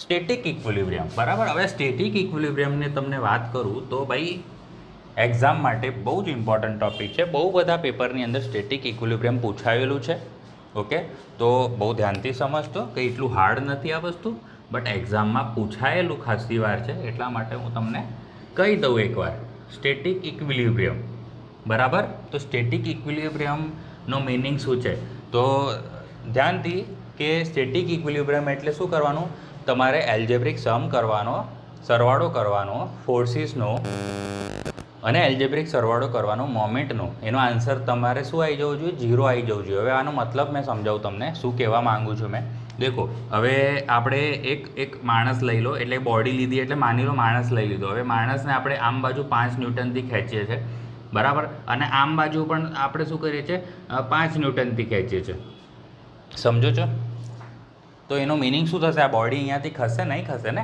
Static equilibrium, બરાબર. હવે static ઇક્વિલિબ્રિયમની તમને વાત કરું તો ભાઈ એક્ઝામ માટે બહુ જ ઇમ્પોર્ટન્ટ ટૉપિક છે. બહુ બધા પેપરની અંદર સ્ટેટિક ઇક્વિલિબ્રિયમ પૂછાયેલું છે. ઓકે, તો બહુ ધ્યાનથી સમજતો કે એટલું હાર્ડ નથી આ વસ્તુ, બટ એક્ઝામમાં પૂછાયેલું ખાસી વાર છે, એટલા માટે હું તમને કહી દઉં એકવાર. સ્ટેટિક ઇક્વિલિબ્રિયમ, બરાબર. તો સ્ટેટિક ઇક્વિલિબ્રિયમનો મિનિંગ શું છે? તો ધ્યાનથી કે સ્ટેટિક ઇક્વિલિબ્રિયમ એટલે શું કરવાનું? તમારે એલ્જેબ્રિક સમ કરવાનો, સરવાળો કરવાનો ફોર્સીસનો અને એલ્જેબ્રિક સરવાળો કરવાનો મોમેન્ટનો. એનો આન્સર તમારે શું આવી જવું જોઈએ? 0 આવી જવું જોઈએ. હવે આનો મતલબ મેં સમજાવું તમને શું કહેવા માગું છું મેં. દેખો, હવે આપણે એક માણસ લઈ લો, એટલે બોડી લીધી, એટલે માની લો માણસ લઈ લીધો. હવે માણસને આપણે આમ બાજુ 5 ન્યૂટનથી ખેંચીએ છીએ, બરાબર, અને આમ બાજુ પણ આપણે શું કરીએ છીએ? 5 ન્યૂટનથી ખેંચીએ છીએ. સમજો છો? તો એનો મિનિંગ શું થશે? આ બોડી અહીંયાથી ખસે નહીં? ખસે ને.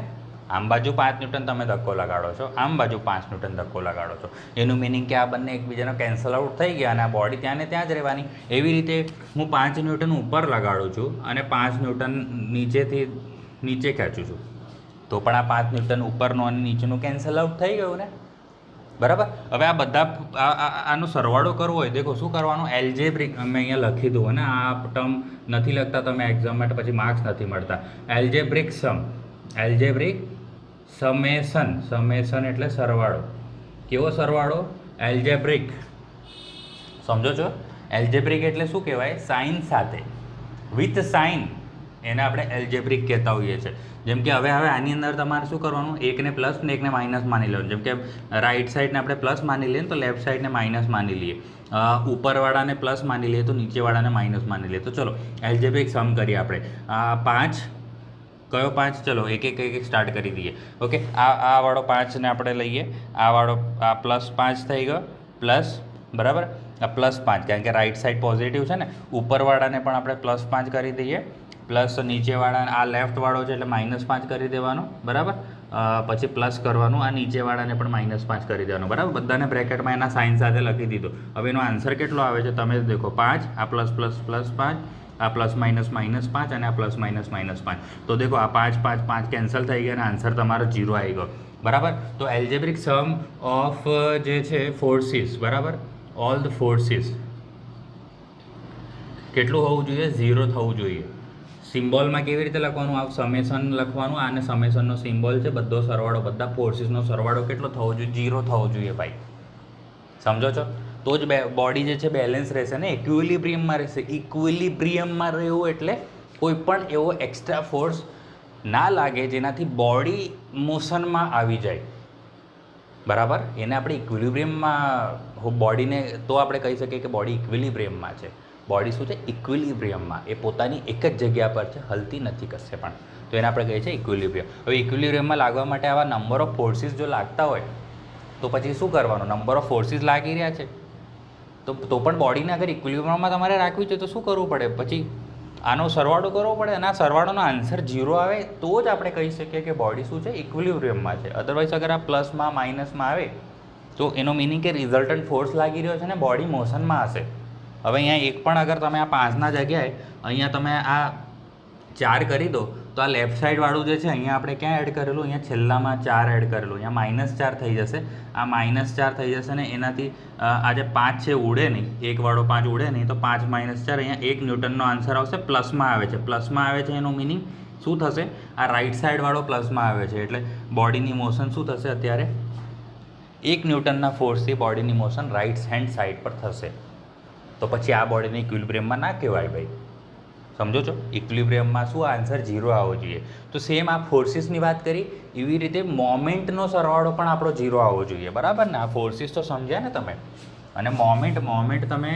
આમ બાજુ 5 ન્યૂટન તમે ધક્કો લગાડો છો, આમ બાજુ 5 ન્યૂટન ધક્કો લગાડો છો. એનું મિનિંગ કે આ બંને એકબીજાનો કેન્સલ આઉટ થઈ ગયા અને આ બોડી ત્યાં ને ત્યાં જ રહેવાની. એવી રીતે હું 5 ન્યૂટન ઉપર લગાડું છું અને 5 ન્યૂટન નીચેથી નીચે ખેંચું છું, તો પણ આ 5 ન્યૂટન ઉપરનું અને નીચેનું કેન્સલ આઉટ થઈ ગયું ને, બરાબર. હવે આ બધા આનો સરવાળો કરવો હોય, દેખો શું કરવાનું? એલ્જેબ્રિક મેં અહીંયા લખી દઉં, અને આ ટર્મ નથી લખતા તમે એક્ઝામ માટે, પછી માર્ક્સ નથી મળતા. Algebraic sum, algebraic summation, summation એટલે સરવાળો. કેવો સરવાળો? એલ્જેબ્રિક. સમજો છો? એલ્જેબ્રિક એટલે શું કહેવાય? સાઇન સાથે, વિથ સાઇન, એને આપણે એલ્જેબ્રિક કહેતા હોઈએ છીએ. જેમ કે હવે આની અંદર તમારે શું કરવાનું? એકને પ્લસ ને એકને માઇનસ માની લેવાનું. જેમ કે રાઈટ સાઈડને આપણે પ્લસ માની લઈએ તો લેફ્ટ સાઈડને માઇનસ માની લઈએ, ઉપરવાળાને પ્લસ માની લઈએ તો નીચેવાળાને માઇનસ માની લઈએ. તો ચલો એલ્જેબ્રિક સમ કરીએ આપણે. 5, કયો 5? ચલો એક સ્ટાર્ટ કરી દઈએ. ઓકે, આ વાળો 5ને આપણે લઈએ, આ વાળો આ +5 થઈ ગયો, પ્લસ, બરાબર, આ +5, કારણ કે રાઈટ સાઈડ પોઝિટિવ છે ને. ઉપરવાળાને પણ આપણે +5 કરી દઈએ, પ્લસ નીચેવાળા, આ લેફ્ટવાળો છે એટલે -5 કરી દેવાનો, બરાબર. પછી પ્લસ કરવાનું, આ નીચેવાળાને પણ -5 કરી દેવાનું, બરાબર. બધાને બ્રેકેટમાં એના સાઇન સાથે લખી દીધું. હવે એનો આન્સર કેટલો આવે છે તમે દેખો? 5, આ +++5, આ +-−−5 અને આ +-−5. તો દેખો આ 5 5 5 કેન્સલ થઈ ગયા અને આન્સર તમારો 0 આવી ગયો, બરાબર. તો એલ્જેબ્રિક સમ ઓફ જે છે ફોર્સીસ, બરાબર, ઓલ ધ ફોર્સીસ કેટલું હોવું જોઈએ? 0 થવું જોઈએ. સિમ્બોલમાં કેવી રીતે લખવાનું? આ સમેશન લખવાનું, આને સમેશનનો સિમ્બોલ છે. બધો સરવાળો, બધા ફોર્સીસનો સરવાળો કેટલો થવો જોઈએ? 0 થવો જોઈએ ભાઈ. સમજો છો? તો જ બોડી જે છે બેલેન્સ રહેશે ને, ઇક્વિલિબ્રિયમમાં રહેશે. ઇક્વિલિબ્રિયમમાં રહેવું એટલે કોઈ પણ એવો એક્સ્ટ્રા ફોર્સ ના લાગે જેનાથી બોડી મોશનમાં આવી જાય, બરાબર. એને આપણે ઇક્વિલિબ્રિયમમાં, બોડીને તો આપણે કહી શકીએ કે બોડી ઇક્વિલિબ્રિયમમાં છે. બોડી શું છે? ઇક્વિલિબ્રિયમમાં. એ પોતાની એક જ જગ્યા પર છે, હલતી નથી કશે પણ. તો એને આપણે કહીએ છીએ ઇક્વિલિબ્રિયમ. હવે ઇક્વિલિબ્રિયમમાં લાગવા માટે આવા નંબર ઓફ ફોર્સીસ જો લાગતા હોય તો પછી શું કરવાનું? નંબર ઓફ ફોર્સીસ લાગી રહ્યા છે તો પણ બોડીને અગર ઇક્વિલિબ્રિયમમાં તમારે રાખવી છે તો શું કરવું પડે? પછી આનો સરવાળો કરવો પડે, અને આ સરવાળોનો આન્સર 0 આવે તો જ આપણે કહી શકીએ કે બોડી શું છે? ઇક્વિલિબ્રિયમમાં છે. અધરવાઇઝ અગર આ પ્લસમાં માઇનસમાં આવે તો એનો મિનિંગ કે રિઝલ્ટન્ટ ફોર્સ લાગી રહ્યો છે ને, બોડી મોશનમાં હશે. હવે અહીંયા એક પણ અગર તમે આ 5ના જગ્યાએ અહીંયા તમે આ 4 કરી દો તો આ લેફ્ટ સાઈડવાળું જે છે અહીંયા આપણે ક્યાં એડ કરેલું? અહીંયા છેલ્લામાં 4 એડ કરેલું, અહીંયા -4 થઈ જશે. આ -4 થઈ જશે ને એનાથી આ જે 5 છે ઉડે નહીં, એક વાળો 5 ઉડે નહીં, તો 5 - 4 અહીંયા 1 ન્યૂટનનો આન્સર આવશે. પ્લસમાં આવે છે, પ્લસમાં આવે છે એનો મિનિંગ શું થશે? આ રાઈટ સાઈડવાળો પ્લસમાં આવે છે એટલે બોડીની મોશન શું થશે? અત્યારે 1 ન્યૂટનના ફોર્સથી બોડીની મોશન રાઈટ હેન્ડ સાઈડ પર થશે. તો પછી આ બોડીને ઇક્વિલિબ્રિયમમાં ના કહેવાય ભાઈ. સમજો છો? ઇક્વિલિબ્રિયમમાં શું આન્સર? 0 આવવો જોઈએ. તો સેમ આ ફોર્સીસની વાત કરી, એવી રીતે મોમેન્ટનો સરવાળો પણ આપણો 0 આવવો જોઈએ, બરાબર ને. આ ફોર્સીસ તો સમજ્યા ને તમે, અને મોમેન્ટ તમે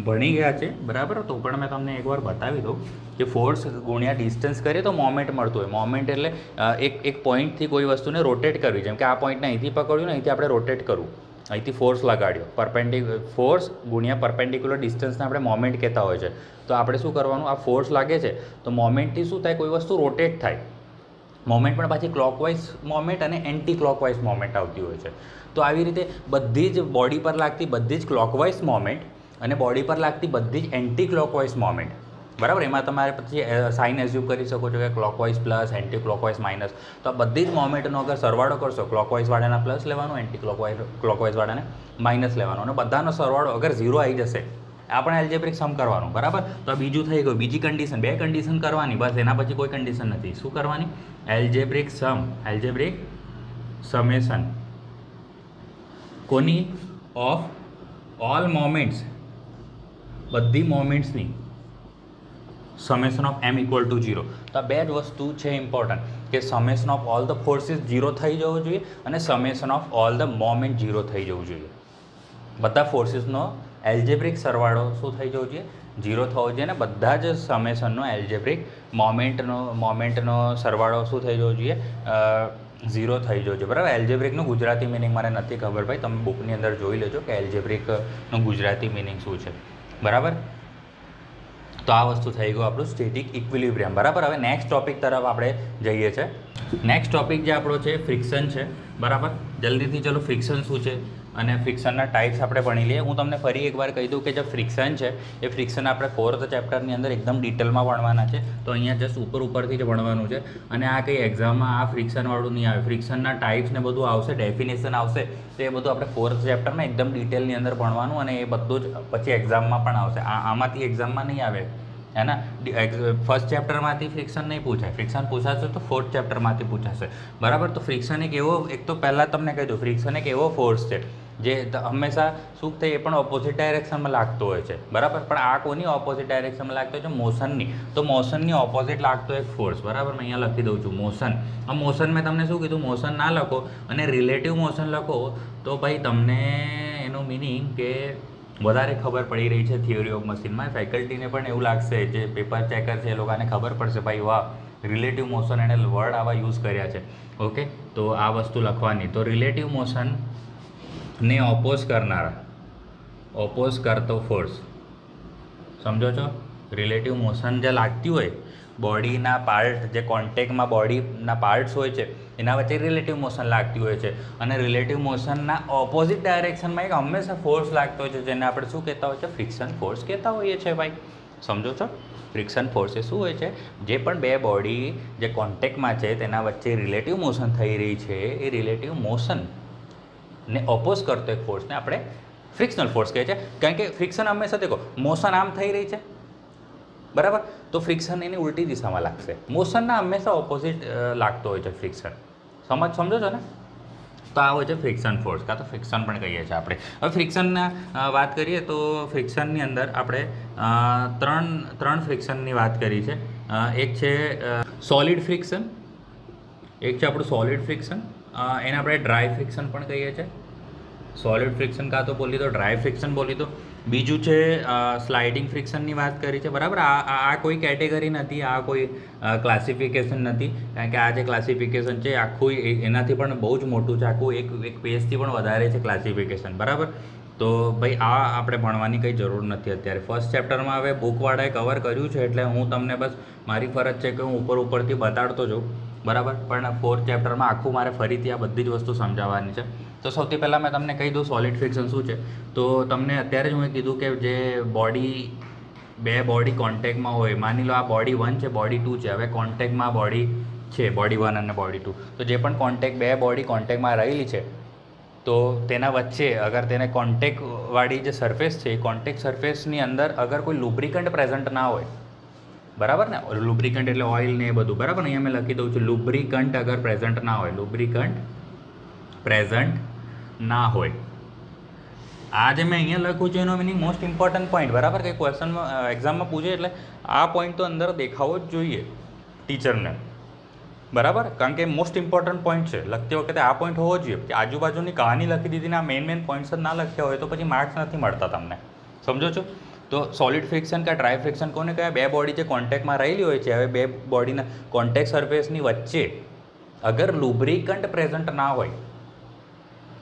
ભણી ગયા છે, બરાબર. તો પણ મેં તમને એકવાર બતાવી દઉં કે ફોર્સ ગુણ્યા ડિસ્ટન્સ કરીએ તો મોમેન્ટ મળતું હોય. મોમેન્ટ એટલે એક પોઈન્ટથી કોઈ વસ્તુને રોટેટ કરવી. જેમ કે આ પોઈન્ટને અહીંથી પકડ્યું ને, અહીંથી આપણે રોટેટ કરવું, અહીંથી ફોર્સ લગાડ્યો. ફોર્સ ગુણ્યા પરપેન્ડિક્યુલર ડિસ્ટન્સને આપણે મોમેન્ટ કહેતા હોય છે. તો આપણે શું કરવાનું? આ ફોર્સ લાગે છે તો મોમેન્ટથી શું થાય? કોઈ વસ્તુ રોટેટ થાય. મોમેન્ટ પણ પાછી ક્લોકવાઇઝ મોમેન્ટ અને એન્ટી ક્લોકવાઇઝ મોમેન્ટ આવતી હોય છે. તો આવી રીતે બધી જ બોડી પર લાગતી બધી જ ક્લોકવાઇઝ મોમેન્ટ અને બોડી પર લાગતી બધી જ એન્ટી ક્લોકવાઇઝ મોમેન્ટ બરાબર. એમાં તમારે પછી સાઇન એઝ્યુમ કરી શકો છો કે clockwise plus, anti clockwise minus. તો આ બધી જ મોમેન્ટનો અગર સરવાળો કરશો, ક્લોકવાઇઝવાળાના પ્લસ લેવાનું, એન્ટી ક્લોકવાઇઝવાળાને માઇનસ લેવાનું, અને બધાનો સરવાળો અગર 0 આવી જશે, આપણે એલ્જેબ્રિક સમ કરવાનું. બરાબર. તો આ બીજું થઈ ગયું. બીજી કન્ડિશન, 2 કન્ડિશન કરવાની બસ, એના પછી કોઈ કન્ડિશન નથી. શું કરવાની? એલ્જેબ્રિક સમ, એલ્જેબ્રિક સમેશન કોની? ઓફ ઓલ મોમેન્ટ્સ, બધી મોમેન્ટ્સની summation of m equal to 0. તો આ બે જ વસ્તુ છે ઇમ્પોર્ટન્ટ, કે summation of all the forces 0 થઈ જવું જોઈએ અને summation of all the moment 0 થઈ જવું જોઈએ. બધા ફોર્સીસનો એલ્જેબ્રિક સરવાળો શું થઈ જવું જોઈએ? 0 થવો જોઈએ, અને બધા જ સમેશનનો એલ્જેબ્રિક મોમેન્ટનો સરવાળો શું થઈ જવો જોઈએ? 0 થઈ જવો જોઈએ. બરાબર. એલ્જેબ્રિકનું ગુજરાતી મિનિંગ મને નથી ખબર ભાઈ, તમે બુકની અંદર જોઈ લેજો કે એલ્જેબ્રિકનું ગુજરાતી મિનિંગ શું છે. બરાબર. તો આ વસ્તુ થઈ ગયું આપણું સ્ટેટિક ઇક્વિલિબ્રિયમ. બરાબર. હવે નેક્સ્ટ ટોપિક તરફ આપણે જઈએ છીએ. નેક્સ્ટ ટોપિક જે આપણો છે ફ્રિક્શન છે. બરાબર. જલ્દીથી ચલો, ફ્રિક્શન શું છે અને ફ્રિક્શનના ટાઈપ્સ આપણે ભણી લઈએ. હું તમને ફરી એકવાર કહી દઉં કે જે ફ્રિક્શન છે એ ફ્રિક્શન આપણે 4th ચેપ્ટરની અંદર એકદમ ડિટેલમાં ભણવાના છે. તો અહીંયા જસ્ટ ઉપરથી જ ભણવાનું છે, અને આ કંઈ એક્ઝામમાં આ ફ્રિક્શનવાળું નહીં આવે. ફ્રિક્શનના ટાઈપ્સ ને બધું આવશે, ડેફિનેશન આવશે, તો એ બધું આપણે 4th ચેપ્ટરમાં એકદમ ડિટેલની અંદર ભણવાનું, અને એ બધું જ પછી એક્ઝામમાં પણ આવશે. આમાંથી એક્ઝામમાં નહીં આવે, है ना. ફર્સ્ટ ચેપ્ટરમાંથી ફ્રિક્શન નહીં પૂછાય. ફ્રિક્શન પૂછાશે તો 4th ચેપ્ટરમાંથી પૂછાશે. બરાબર. તો ફ્રિક્શન એક એવો, એક તો પહેલાં તમને કહી દઉં, ફ્રિક્શન એક એવો ફોર્સ છે જે હંમેશા શું થાય, એ પણ ઓપોઝિટ ડાયરેક્શનમાં લાગતો હોય છે. બરાબર. પણ આ કોની ઓપોઝિટ ડાયરેક્શનમાં લાગતો હોય છે? મોશનની. તો મોશનની ઓપોઝિટ લાગતો એક ફોર્સ. બરાબર. મેં અહીંયા લખી દઉં છું મોશન. આ મોશન મેં તમને શું કીધું? મોશન ના લખો અને રિલેટિવ મોશન લખો તો ભાઈ તમને એનો મિનિંગ કે વધારે ખબર પડી રહી છે થિયરી ઓફ મશીનમાં. ફેકલ્ટીને પણ એવું લાગશે, જે પેપર ચેકર છે એ લોકોને ખબર પડશે ભાઈ વાહ, રિલેટિવ મોશન એને વર્ડ આવા યુઝ કર્યા છે. ઓકે. તો આ વસ્તુ લખવાની. તો રિલેટિવ મોશનને ઓપોઝ કરનારા, ઓપોઝ કરતો ફોર્સ, સમજો છો? રિલેટિવ મોશન જે લાગતી હોય, બોડીના પાર્ટ જે કોન્ટેક્ટમાં બોડીના પાર્ટ્સ હોય છે એના વચ્ચે રિલેટિવ મોશન લાગતી હોય છે, અને રિલેટિવ મોશનના ઓપોઝિટ ડાયરેક્શનમાં એક હંમેશા ફોર્સ લાગતો હોય છે, જેને આપણે શું કહેતા હોય છે? ફ્રિક્શન ફોર્સ કહેતા હોઈએ છીએ ભાઈ. સમજો છો? ફ્રિક્શન ફોર્સ એ શું હોય છે? જે પણ બે બોડી જે કોન્ટેક્ટમાં છે તેના વચ્ચે રિલેટિવ મોશન થઈ રહી છે, એ રિલેટિવ મોશનને ઓપોઝ કરતો એક ફોર્સને આપણે ફ્રિક્શનલ ફોર્સ કહે છે. કારણ કે ફ્રિક્શન હંમેશા દેખો, મોશન આમ થઈ રહી છે, બરાબર, તો ફ્રિક્શન એની ઉલટી દિશામાં લાગશે. મોશનના હંમેશા ઓપોઝિટ લાગતો હોય છે ફ્રિક્શન. સમજો છો ને? તો આ હોય છે ફ્રિક્શન ફોર્સ, કાં તો ફ્રિક્શન પણ કહીએ છીએ આપણે. હવે ફ્રિક્શનના વાત કરીએ તો ફ્રિક્શનની અંદર આપણે ત્રણ ફ્રિક્શનની વાત કરી છે. એક છે સોલિડ ફ્રિક્શન, એક છે આપણું સોલિડ ફ્રિક્શન, એને આપણે ડ્રાય ફ્રિક્શન પણ કહીએ છીએ. સોલિડ ફ્રિક્શન કાં તો બોલી દો, ડ્રાય ફ્રિક્શન બોલી દો. બીજું છે સ્લાઇડિંગ ફ્રિક્શનની વાત કરી છે. બરાબર. આ કોઈ કેટેગરી નથી, આ કોઈ ક્લાસિફિકેશન નથી, કારણ કે આ જે ક્લાસિફિકેશન છે આખું એનાથી પણ બહુ જ મોટું છે, આખું એક પેજથી પણ વધારે છે ક્લાસિફિકેશન. બરાબર. તો ભાઈ આ આપણે ભણવાની કંઈ જરૂર નથી અત્યારે. ફર્સ્ટ ચેપ્ટરમાં હવે બુકવાળાએ કવર કર્યું છે, એટલે હું તમને બસ મારી ફરજ છે કે હું ઉપરથી બતાડતો જાઉં. બરાબર. પણ 4th ચેપ્ટરમાં આખું મારે ફરીથી આ બધી જ વસ્તુ સમજાવવાની છે. તો સૌથી પહેલાં મેં તમને કહી દઉં સોલિડ ફ્રિક્શન શું છે. તો તમને અત્યારે જ હું કીધું કે જે બે બોડી કોન્ટેક્ટમાં હોય, માની લો આ બોડી 1 છે, બોડી 2 છે. હવે કોન્ટેક્ટમાં બોડી છે, બોડી 1 અને બોડી 2. તો જે પણ બે બોડી કોન્ટેક્ટમાં રહેલી છે, તો તેના વચ્ચે અગર તેને કોન્ટેક્ટવાળી જે સરફેસ છે, એ કોન્ટેક્ટ સરફેસની અંદર અગર કોઈ લુબ્રિકન્ટ પ્રેઝન્ટ ના હોય, બરાબર ને, લુબ્રિકન્ટ એટલે ઓઇલ ને એ બધું, બરાબર. અહીંયા મેં લખી દઉં છું લુબ્રિકન્ટ અગર પ્રેઝન્ટ ના હોય, લુબ્રિકન્ટ પ્રેઝન્ટ ના હોય. આ જે મેં અહીંયા લખ્યું છે એનો મિનિંગ મોસ્ટ ઇમ્પોર્ટન્ટ પોઈન્ટ, બરાબર. કંઈ ક્વેશ્ચનમાં એક્ઝામમાં પૂછે એટલે આ પોઈન્ટ તો અંદર દેખાવો જ જોઈએ ટીચરને, બરાબર. કારણ કે મોસ્ટ ઇમ્પોર્ટન્ટ પોઈન્ટ છે. લખતી વખતે આ પોઈન્ટ હોવો જોઈએ. કે આજુબાજુની કહાની લખી દીધી ને આ મેઇન પોઈન્ટ્સ જ ના લખ્યા હોય તો પછી માર્ક્સ નથી મળતા તમને. સમજો છો? તો સોલિડ ફ્રિક્શન કે ડ્રાય ફ્રિક્શન કોને કહેવાય? બે બોડી જે કોન્ટેક્ટમાં રહેલી હોય છે, હવે બે બોડીના કોન્ટેક્ટ સરફેસની વચ્ચે અગર લુબ્રિકન્ટ પ્રેઝન્ટ ના હોય,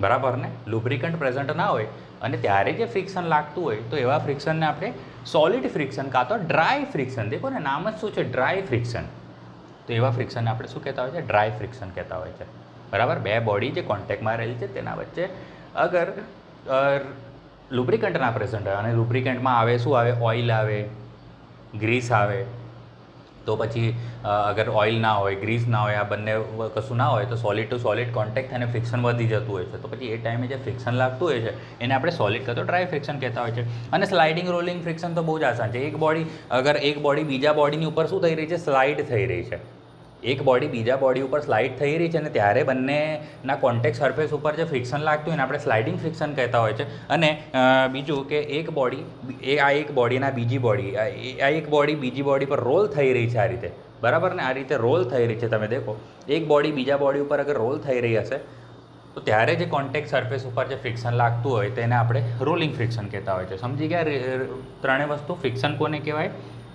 બરાબર ને, લુબ્રિકન્ટ પ્રેઝન્ટ ના હોય અને ત્યારે જે ફ્રિક્શન લાગતું હોય, તો એવા ફ્રિક્શનને આપણે સોલિડ ફ્રિક્શન કાં તો ડ્રાય ફ્રિક્શન, દેખો ને નામ જ શું છે, ડ્રાય ફ્રિક્શન. તો એવા ફ્રિક્શનને આપણે શું કહેતા હોય છે? ડ્રાય ફ્રિક્શન કહેતા હોય છે. બરાબર. બે બોડી જે કોન્ટેક્ટમાં રહેલી છે તેના વચ્ચે અગર લુબ્રિકન્ટ ના પ્રેઝન્ટ હોય, અને લુબ્રિકન્ટમાં આવે શું આવે? ઓઇલ આવે, ગ્રીસ આવે, તો પછી અગર ઓઇલ ના હોય, ગ્રીસ ના હોય, આ બંને કશું ના હોય તો સોલિડ ટુ સોલિડ કોન્ટેક્ટ અને ફ્રિક્શન વધી જતું હોય છે. તો પછી એ ટાઈમે જે ફ્રિક્શન લાગતું હોય છે એને આપણે સોલિડ કરતો ડ્રાય ફ્રિક્શન કહેતા હોય છે. અને સ્લાઇડિંગ રોલિંગ ફ્રિક્શન તો બહુ જ આસાન છે. એક બોડી બીજા બોડીની ઉપર શું થઈ રહી છે? સ્લાઇડ થઈ રહી છે. એક બોડી બીજા બોડી ઉપર સ્લાઇડ થઈ રહી છે અને ત્યારે બંનેના કોન્ટેક્ટ સરફેસ ઉપર જે ફ્રિક્શન લાગતું હોય એને આપણે સ્લાઇડિંગ ફ્રિક્શન કહેતા હોય છે. અને બીજું કે એક બોડીના બીજી બોડી આ એક બોડી બીજી બોડી પર રોલ થઈ રહી છે આ રીતે, બરાબર ને? આ રીતે રોલ થઈ રહી છે. તમે દેખો, એક બોડી બીજા બોડી ઉપર અગર રોલ થઈ રહી હશે તો ત્યારે જે કોન્ટેક્ટ સરફેસ ઉપર જે ફ્રિક્શન લાગતું હોય તેને આપણે રોલિંગ ફ્રિક્શન કહેતા હોય છે. સમજી ગયા ત્રણેય વસ્તુ? ફ્રિક્શન કોને કહેવાય,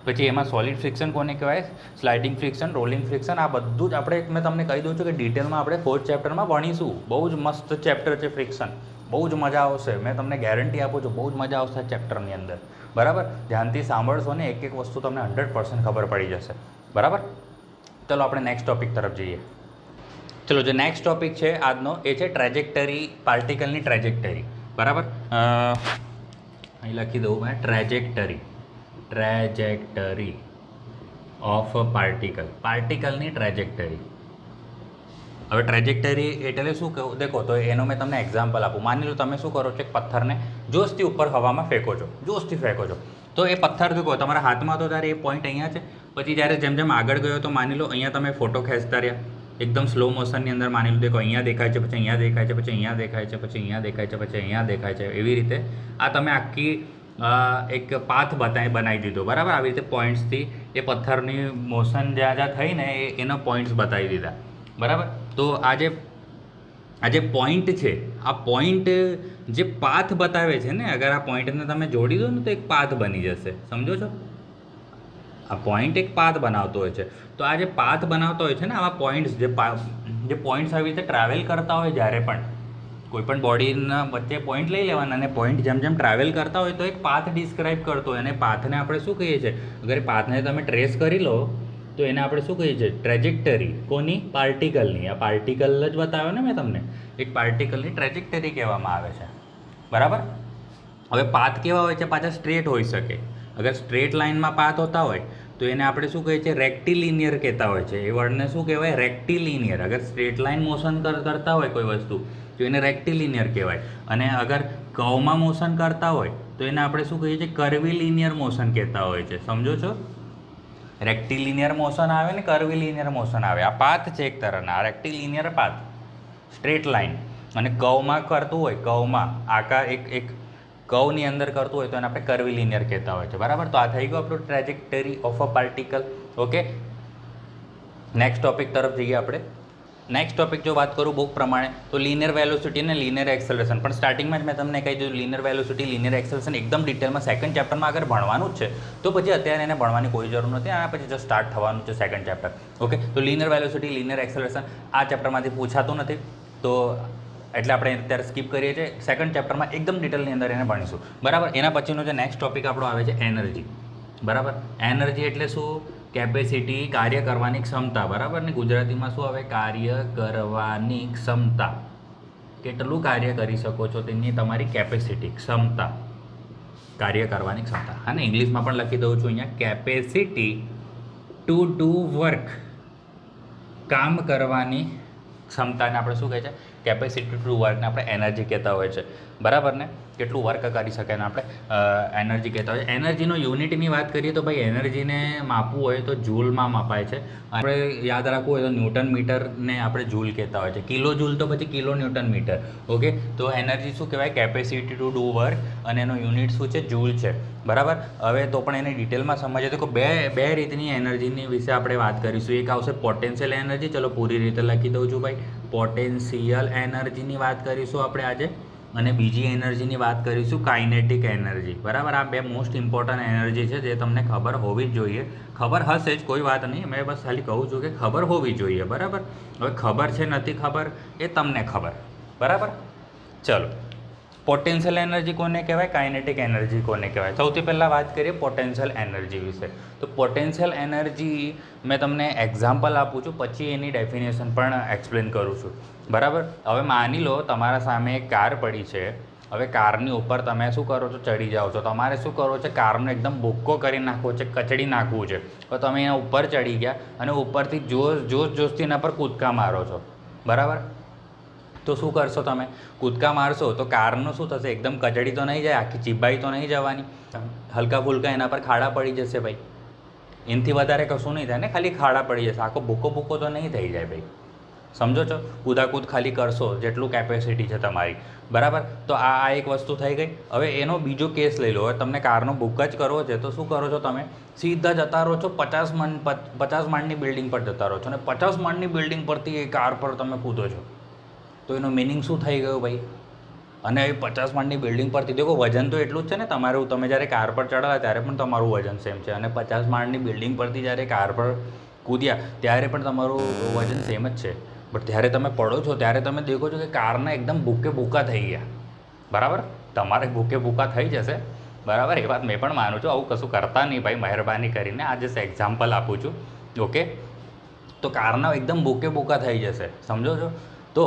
પછી એમાં સોલિડ ફ્રિક્શન કોને કહેવાય, સ્લાઇડિંગ ફ્રિક્શન, રોલિંગ ફ્રિક્શન, આ બધું જ આપણે મેં તમને કહી દઉં છું કે ડિટેલમાં આપણે 4th ચેપ્ટરમાં ભણીશું. બહુ જ મસ્ત ચેપ્ટર છે ફ્રિક્શન, બહુ જ મજા આવશે. મેં તમને ગેરંટી આપું છું, બહુ જ મજા આવશે આ ચેપ્ટરની અંદર, બરાબર? ધ્યાનથી સાંભળશો ને એક એક વસ્તુ તમને 100% ખબર પડી જશે, બરાબર? ચલો આપણે નેક્સ્ટ ટોપિક તરફ જઈએ. ચલો, જે નેક્સ્ટ ટોપિક છે આજનો એ છે ટ્રેજેક્ટરી, પાર્ટિકલની ટ્રેજેક્ટરી, બરાબર? અહીં લખી દઉં મેં ટ્રેજેક્ટરી ઓફ પાર્ટિકલની ટ્રેજેક્ટરી. હવે ટ્રેજેક્ટરી એટલે શું કહું દેખો, તો એનો મેં તમને એક્ઝામ્પલ આપું. માની લો તમે શું કરો છો, એક પથ્થરને જોશથી ઉપર હવામાં ફેંકો છો, જોશથી ફેંકો છો, તો એ પથ્થર દેખો તમારા હાથમાં તો ત્યારે એ પોઈન્ટ અહીંયા છે. પછી જ્યારે જેમ જેમ આગળ ગયો તો માની લો અહીંયા તમે ફોટો ખેંચતા રહ્યા એકદમ સ્લો મોશનની અંદર. માની લો દેખો અહીંયા દેખાય છે, પછી અહીંયા દેખાય છે, પછી અહીંયા દેખાય છે, પછી અહીંયા દેખાય છે, પછી અહીંયા દેખાય છે. એવી રીતે આ તમે આખી એક પાથ બનાવી દીધો, બરાબર? આવી રીતે પોઈન્ટ્સથી એ પથ્થરની મોશન જ્યાં જ્યાં થઈ ને એના પોઈન્ટ્સ બતાવી દીધા, બરાબર? તો આ જે પોઈન્ટ છે, આ પોઈન્ટ જે પાથ બતાવે છે ને, અગર આ પોઈન્ટને તમે જોડી દો ને તો એક પાથ બની જશે. સમજો છો? આ પોઈન્ટ એક પાથ બનાવતો હોય છે. તો આ જે પાથ બનાવતો હોય છે ને, આવા પોઈન્ટ્સ જે પોઈન્ટ્સ આવી રીતે ટ્રાવેલ કરતા હોય, જ્યારે પણ કોઈ પણ બોડીના વચ્ચે પોઈન્ટ લઈ લેવાના અને પોઈન્ટ જેમ જેમ ટ્રાવેલ કરતા હોય તો એક પાથ ડિસ્ક્રાઇબ કરતો હોય. અને પાથને આપણે શું કહીએ છીએ? અગર એ પાથને તમે ટ્રેસ કરી લો તો એને આપણે શું કહીએ છીએ? ટ્રેજેક્ટરી. કોની? પાર્ટિકલની. આ પાર્ટિકલ જ બતાવ્યો ને મેં તમને, એક પાર્ટિકલની ટ્રેજેક્ટરી કહેવામાં આવે છે, બરાબર? હવે પાથ કેવા હોય છે? પાછા સ્ટ્રેટ હોઈ શકે. અગર સ્ટ્રેટ લાઇનમાં પાથ હોતા હોય તો એને આપણે શું કહીએ છીએ? રેક્ટિલિનિયર કહેતા હોય છે. એ વર્ડને શું કહેવાય? રેક્ટિલિનિયર. અગર સ્ટ્રેટ લાઇન મોશન કરતા હોય કોઈ વસ્તુ તો એને રેક્ટિલિનિયર કહેવાય. અને અગર કર્વમાં મોશન કરતા હોય તો એને આપણે શું કહીએ છીએ? કર્વિલિનિયર મોશન કહેતા હોય છે. સમજો છો? રેક્ટિલિનિયર મોશન આવે ને કર્વિલિનિયર મોશન આવે. આ પાથ છે એક તરહના, આ રેક્ટિલિનિયર પાથ, સ્ટ્રેટ લાઇન. અને કર્વમાં કરતું હોય, કર્વમાં આકાર એક કર્વની અંદર કરતું હોય તો એને આપણે કર્વિલિનિયર કહેતા હોય છે, બરાબર? તો આ થઈ ગયું આપણું trajectory of a particle. Okay, next topic તરફ જઈએ આપણે. નેક્સ્ટ ટોપિક જો વાત કરું બુક પ્રમાણે તો લિનિયર વેલોસિટી અને લિનિયર એક્સેલરેશન. પણ સ્ટાર્ટિંગમાં જ મેં તમને કહી દીધું લિનિયર વેલોસિટી, લિનિયર એક્સેલરેશન એકદમ ડિટેલમાં 2nd ચેપ્ટરમાં આગળ ભણવાનું જ છે. તો પછી અત્યારે એને ભણવાની કોઈ જરૂર નથી, આ પછી જો સ્ટાર્ટ થવાનું છે 2nd ચેપ્ટર. ઓકે, તો લિનિયર વેલોસિટી, લિનિયર એક્સેલરેશન આ ચેપ્ટરમાંથી પૂછાતું નથી, તો એટલે આપણે અત્યારે સ્કીપ કરીએ છીએ. 2nd ચેપ્ટરમાં એકદમ ડિટેલની અંદર એને ભણીશું, બરાબર? એના પછીનો જે નેક્સ્ટ ટોપિક આપણો આવે છે એનર્જી, બરાબર? એનર્જી એટલે શું? કેપેસિટી, કાર્ય કરવાની ક્ષમતા, બરાબર ને? ગુજરાતીમાં શું આવે? કાર્ય કરવાની ક્ષમતા. કેટલું કાર્ય કરી શકો છો તેની તમારી કેપેસિટી, ક્ષમતા, કાર્ય કરવાની ક્ષમતા. હા ને, ઇંગ્લિશમાં પણ લખી દઉં છું અહીંયા, કેપેસિટી ટુ ડુ વર્ક, કામ કરવાની ક્ષમતાને આપણે શું કહે છે? કેપેસિટી ટુ વર્કને આપણે એનર્જી કહેતા હોય છે, બરાબર ને? કેટલું વર્ક કરી શકે ને આપણે એનર્જી કહેતા હોય. એનર્જીનો યુનિટની વાત કરીએ તો ભાઈ એનર્જીને માપવું હોય તો જૂલમાં માપાય છે. આપણે યાદ રાખવું હોય તો ન્યૂટન મીટરને આપણે જૂલ કહેતા હોય છે. કિલો જૂલ તો પછી કિલો ન્યૂટન મીટર. ઓકે, તો એનર્જી શું કહેવાય? કેપેસિટી ટુ ડુ વર્ક, અને એનો યુનિટ શું છે? જૂલ છે, બરાબર? હવે તો પણ એને ડિટેલમાં સમજીએ તો બે રીતની એનર્જીની વિશે આપણે વાત કરીશું. એક આવશે પોટેન્શિયલ એનર્જી. ચલો પૂરી રીતે લખી દઉં છું ભાઈ. પોટેન્શિયલ એનર્જીની વાત કરીશું આપણે આજે, અને બીજી એનર્જીની વાત કરીશું કાઇનેટિક એનર્જી, બરાબર? આ બે મોસ્ટ ઇમ્પોર્ટન્ટ એનર્જી છે જે તમને ખબર હોવી જ જોઈએ. ખબર હશે જ, કોઈ વાત નહીં, મેં બસ ખાલી કહું છું કે ખબર હોવી જોઈએ, બરાબર? હવે ખબર છે નથી ખબર એ તમને ખબર, બરાબર? ચલો, પોટેન્શિયલ એનર્જી કોને કહેવાય? કાઇનેટિક એનર્જી કોને કહેવાય? સૌથી પહેલાં વાત કરીએ પોટેન્શિયલ એનર્જી વિશે. તો પોટેન્શિયલ એનર્જી મેં તમને એક્ઝામ્પલ આપું છું, પછી એની ડેફિનેશન પણ એક્સપ્લેન કરું છું, બરાબર? હવે માની લો તમારા સામે એક કાર પડી છે હવે કારની ઉપર તમે શું કરો છો, ચડી જાઓ છો, તમારે શું કરવો છે, કારનો એકદમ ભૂક્કો કરી નાખવો છે, કચડી નાખવું છે. તો તમે એના ઉપર ચડી ગયા અને ઉપરથી જોશથી એના પર કૂદકા મારો છો, બરાબર. તો શું કરશો તમે, કૂદકા મારશો તો કારનું શું થશે, એકદમ કચડી તો નહીં જાય, આખી ચીબાઈ તો નહીં જવાની, હલકા ફુલકા એના પર ખાડા પડી જશે ભાઈ. એનાથી વધારે કશું નહીં થાય ને, ખાલી ખાડા પડી જશે, આખો ભૂકો તો નહીં થઈ જાય ભાઈ. સમજો છો, કૂદાકૂદ ખાલી કરશો જેટલું કેપેસિટી છે તમારી, બરાબર. તો આ એક વસ્તુ થઈ ગઈ. હવે એનો બીજો કેસ લઈ લો. હવે તમને કારનો બુક જ કરવો છે તો શું કરો છો તમે, સીધા જતા રહો છો 50 માળની બિલ્ડિંગ પર જતા રહો છો અને 50 માળની બિલ્ડિંગ પરથી એ કાર પર તમે કૂદો છો. તો એનો મિનિંગ શું થઈ ગયો ભાઈ. અને એ 50 માળની બિલ્ડિંગ પરથી દેખો, વજન તો એટલું જ છે ને તમારું. તમે જ્યારે કાર પર ચડાવ્યા ત્યારે પણ તમારું વજન સેમ છે અને 50 માળની બિલ્ડિંગ પરથી જ્યારે કાર પર કૂદ્યા ત્યારે પણ તમારું વજન સેમ જ છે. બટ જ્યારે તમે પડો છો ત્યારે તમે દેખો છો કે કારના એકદમ ભૂકા થઈ ગયા, બરાબર. તમારે ભૂકા થઈ જશે, બરાબર. એ વાત મેં પણ માનું છું. આવું કશું કરતા નહીં ભાઈ, મહેરબાની કરીને. આ જસ્ટ એક્ઝામ્પલ આપું છું, ઓકે. તો કારના એકદમ ભૂકા થઈ જશે, સમજો છો. તો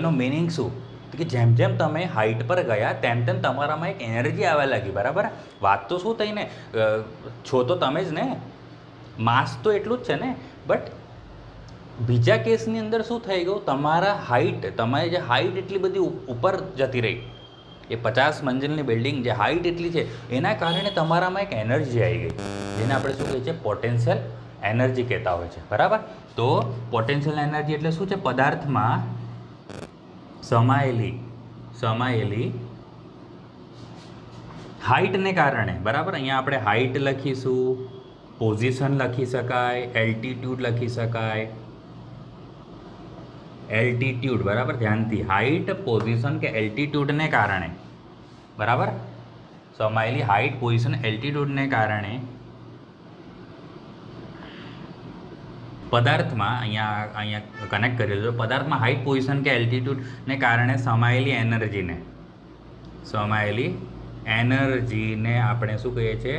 એનો મિનિંગ શું કે જેમ જેમ તમે હાઇટ પર ગયા તેમ તમારામાં એક એનર્જી આવવા લાગી, બરાબર. વાત તો શું થઈ ને, છો તો તમે જ ને, માસ તો એટલું જ છે ને. બટ બીજા કેસની અંદર શું થઈ ગયું, તમારી જે હાઇટ એટલી બધી ઉપર જતી રહી, એ 50 મંજિલની બિલ્ડિંગ જે હાઇટ એટલી છે એના કારણે તમારામાં એક એનર્જી આવી ગઈ, જેને આપણે શું કહીએ છીએ, પોટેન્શિયલ એનર્જી કહેતા હોય છે, બરાબર. તો પોટેન્શિયલ એનર્જી એટલે શું છે, પદાર્થમાં સમાયેલી હાઇટને કારણે, બરાબર. અહીંયા આપણે હાઇટ લખીશું, પોઝિશન લખી શકાય, એલ્ટિટ્યૂડ લખી શકાય, એલ્ટિટ્યૂડ, બરાબર. ધ્યાનથી, હાઇટ, પોઝિશન કે એલ્ટિટ્યૂડને કારણે, બરાબર. સમાયેલી હાઇટ, પોઝિશન, એલ્ટિટ્યૂડને કારણે પદાર્થમાં, અહીંયા કનેક્ટ કરેલું છે, પદાર્થમાં હાઇટ, પોઝિશન કે એલ્ટિટ્યૂડને કારણે સમાયેલી એનર્જીને આપણે શું કહીએ છીએ,